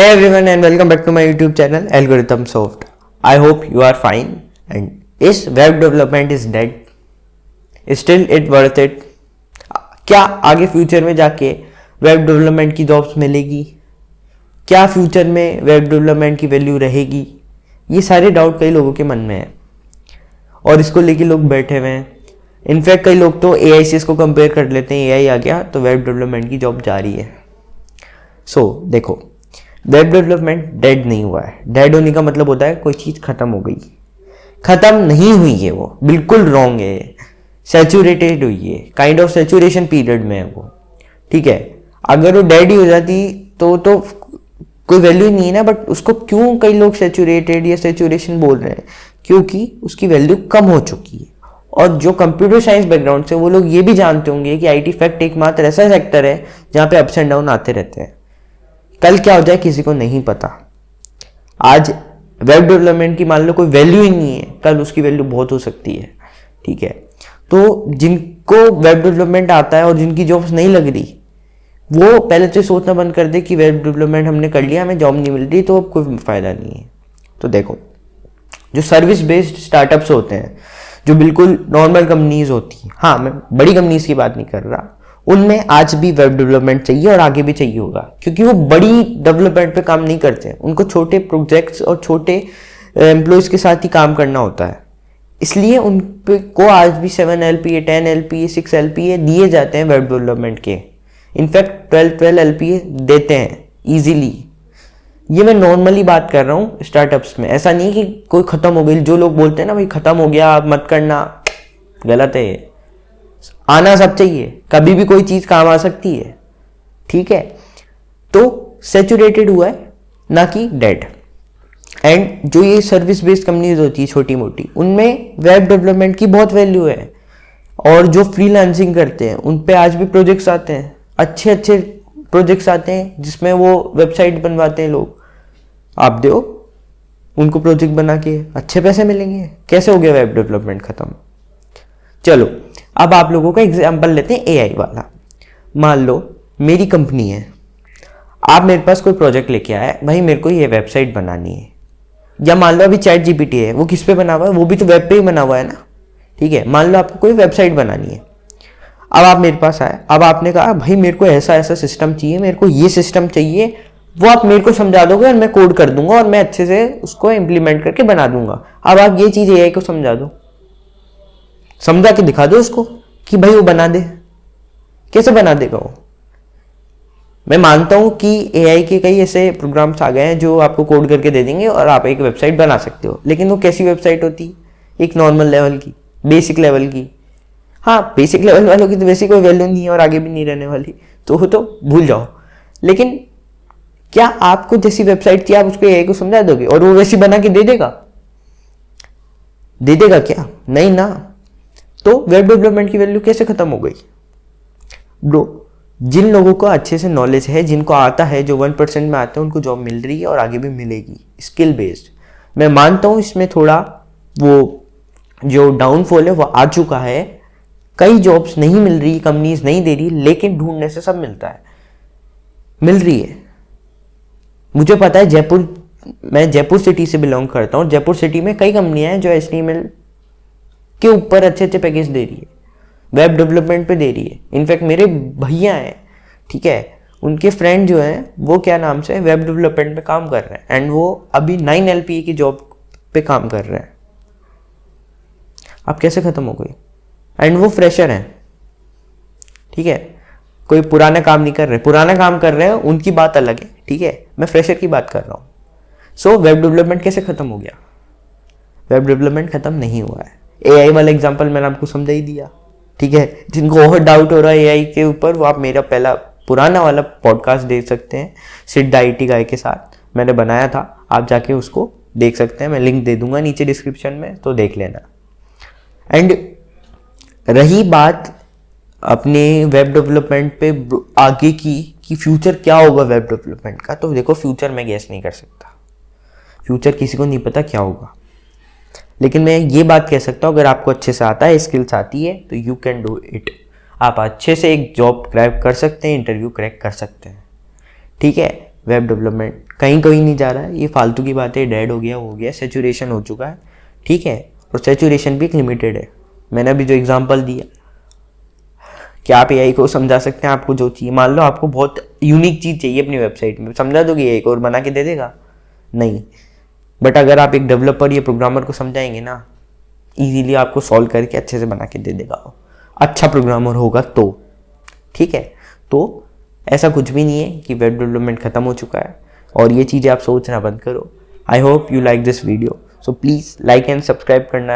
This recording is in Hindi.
Hey everyone and welcome back to my YouTube channel Algorithm Soft. I hope you are fine and is web development is dead? Still it worth it? क्या आगे फ्यूचर में जाके वेब डेवलपमेंट की जॉब्स मिलेगी? क्या फ्यूचर में वेब डेवलपमेंट की वैल्यू रहेगी? ये सारे डाउट कई लोगों के मन में है और इसको लेके लोग बैठे हुए हैं. इनफैक्ट कई लोग तो AI से इसको कंपेयर कर लेते हैं. AI आ गया तो वेब डेवलपमेंट की जॉब जा रही है. देखो, वेब डेवलपमेंट डेड नहीं हुआ है. डेड होने का मतलब होता है कोई चीज़ खत्म हो गई. खत्म नहीं हुई है, वो बिल्कुल रॉन्ग है. सैचुरेटेड हुई है, काइंड ऑफ सैचुरेशन पीरियड में है वो. ठीक है, अगर वो डेड ही हो जाती तो कोई वैल्यू ही नहीं है ना. बट उसको क्यों कई लोग सैचुरेटेड या सैचुरेशन बोल रहे हैं? क्योंकि उसकी वैल्यू कम हो चुकी है. और जो कंप्यूटर साइंस बैकग्राउंड से वो लोग ये भी जानते होंगे कि IT फैक्ट एकमात्र ऐसा सेक्टर है जहाँ पे अप्स एंड डाउन आते रहते हैं. कल क्या हो जाए किसी को नहीं पता. आज वेब डेवलपमेंट की मान लो कोई वैल्यू ही नहीं है, कल उसकी वैल्यू बहुत हो सकती है. ठीक है, तो जिनको वेब डेवलपमेंट आता है और जिनकी जॉब्स नहीं लग रही, वो पहले तो सोचना बंद कर दे कि वेब डेवलपमेंट हमने कर लिया, हमें जॉब नहीं मिल रही, तो अब कोई फायदा नहीं है. तो देखो, जो सर्विस बेस्ड स्टार्टअप्स होते हैं, जो बिल्कुल नॉर्मल कंपनीज होती हैं, हाँ मैं बड़ी कंपनीज की बात नहीं कर रहा, उनमें आज भी वेब डेवलपमेंट चाहिए और आगे भी चाहिए होगा. क्योंकि वो बड़ी डेवलपमेंट पे काम नहीं करते हैं, उनको छोटे प्रोजेक्ट्स और छोटे एम्प्लॉयज के साथ ही काम करना होता है. इसलिए उन पे को आज भी 7 LPA 10 LPA 6 LPA दिए जाते हैं वेब डेवलपमेंट के. इनफैक्ट 12 LPA देते हैं ईजिली. ये मैं नॉर्मली बात कर रहा हूँ स्टार्टअप्स में. ऐसा नहीं कि कोई खत्म हो गई. जो लोग बोलते हैं ना भाई खत्म हो गया आप मत करना, गलत है. आना सब चाहिए, कभी भी कोई चीज काम आ सकती है. ठीक है, तो सैचुरेटेड हुआ है ना कि डेड. एंड जो ये सर्विस बेस्ड कंपनीज होती है छोटी मोटी, उनमें वेब डेवलपमेंट की बहुत वैल्यू है. और जो फ्रीलांसिंग करते हैं उन पे आज भी प्रोजेक्ट्स आते हैं, अच्छे अच्छे प्रोजेक्ट्स आते हैं जिसमें वो वेबसाइट बनवाते हैं लोग. आप दो उनको प्रोजेक्ट बना के, अच्छे पैसे मिलेंगे. कैसे हो गया वेब डेवलपमेंट खत्म? चलो अब आप लोगों का एग्जाम्पल लेते हैं AI वाला. मान लो मेरी कंपनी है, आप मेरे पास कोई प्रोजेक्ट लेके आए, भाई मेरे को ये वेबसाइट बनानी है. या मान लो अभी ChatGPT है, वो किस पे बना हुआ है? वो भी तो वेब पे ही बना हुआ है ना. ठीक है, मान लो आपको कोई वेबसाइट बनानी है. अब आप मेरे पास आए, अब आपने कहा भाई मेरे को ऐसा ऐसा सिस्टम चाहिए, मेरे को ये सिस्टम चाहिए. वो आप मेरे को समझा दोगे और मैं कोड कर दूंगा और मैं अच्छे से उसको इम्प्लीमेंट करके बना दूंगा. अब आप ये चीज़ AI को समझा दो, समझा के दिखा दो उसको कि भाई वो बना दे. कैसे बना देगा वो? मैं मानता हूं कि AI के कई ऐसे प्रोग्राम्स आ गए हैं जो आपको कोड करके दे देंगे और आप एक वेबसाइट बना सकते हो. लेकिन वो कैसी वेबसाइट होती? एक नॉर्मल लेवल की, बेसिक लेवल की. हाँ, बेसिक लेवल वालों की तो वैसे कोई वैल्यू नहीं है और आगे भी नहीं रहने वाली, तो वो तो भूल जाओ. लेकिन क्या आपको जैसी वेबसाइट थी आप उसको AI को समझा दोगे और वो वैसी बना के दे देगा? दे देगा क्या? नहीं ना. तो वेब डेवलपमेंट की वैल्यू कैसे खत्म हो गई? ब्रो, जिन लोगों को अच्छे से नॉलेज है, जिनको आता है, जो 1% में आते हैं, उनको जॉब मिल रही है और आगे भी मिलेगी. स्किल बेस्ड मैं मानता हूँ इसमें थोड़ा वो जो डाउनफॉल है वो आ चुका है. कई जॉब्स नहीं मिल रही, कंपनीज नहीं दे रही, लेकिन ढूंढने से सब मिलता है. मिल रही है. मुझे पता है, मैं जयपुर सिटी से बिलोंग करता हूँ. जयपुर सिटी में कई कंपनियां हैं जो HTML के ऊपर अच्छे अच्छे पैकेज दे रही है, वेब डेवलपमेंट पे दे रही है. इनफैक्ट मेरे भैया हैं, ठीक है, उनके फ्रेंड जो हैं वो क्या नाम से वेब डेवलपमेंट पे काम कर रहे हैं एंड वो अभी 9 LPA की जॉब पे काम कर रहे हैं. अब कैसे खत्म हो गई? एंड वो फ्रेशर हैं. ठीक है, कोई पुराना काम नहीं कर रहे. पुराना काम कर रहे हैं उनकी बात अलग है. ठीक है, मैं फ्रेशर की बात कर रहा हूँ. सो वेब डेवलपमेंट कैसे खत्म हो गया? वेब डेवलपमेंट खत्म नहीं हुआ है. AI वाला एग्जांपल मैंने आपको समझा ही दिया. ठीक है, जिनको और डाउट हो रहा है AI के ऊपर, वो आप मेरा पहला पुराना वाला पॉडकास्ट देख सकते हैं सिड द IT गाय के साथ. मैंने बनाया था, आप जाके उसको देख सकते हैं. मैं लिंक दे दूंगा नीचे डिस्क्रिप्शन में, तो देख लेना. एंड रही बात अपने वेब डेवलपमेंट पे आगे की कि फ्यूचर क्या होगा वेब डेवलपमेंट का, तो देखो फ्यूचर मैं गेस नहीं कर सकता. फ्यूचर किसी को नहीं पता क्या होगा. लेकिन मैं ये बात कह सकता हूँ, अगर आपको अच्छे से आता है, स्किल्स आती है, तो यू कैन डू इट. आप अच्छे से एक जॉब क्रैक कर सकते हैं, इंटरव्यू क्रैक कर सकते हैं. ठीक है, वेब डेवलपमेंट कहीं कोई नहीं जा रहा है, ये फालतू की बातें, डेड हो गया, सेचुरेशन हो चुका है, ठीक है। और सेचुरेशन भी एक लिमिटेड है। मैंने अभी जो एग्जांपल दिया, क्या आप एआई को समझा सकते हैं आपको जो चाहिए? मान लो आपको बहुत यूनिक चीज़ चाहिए अपनी वेबसाइट में, समझा दोगे एआई को और बना के दे देगा? नहीं। बट अगर आप एक डेवलपर या प्रोग्रामर को समझाएंगे ना, इजीली आपको सॉल्व करके अच्छे से बना के दे देगा, अच्छा प्रोग्रामर होगा तो, ठीक है। तो ऐसा कुछ भी नहीं है कि वेब डेवलपमेंट खत्म हो चुका है, और ये चीज़ें आप सोचना बंद करो। I hope you like this video, so please like and subscribe करना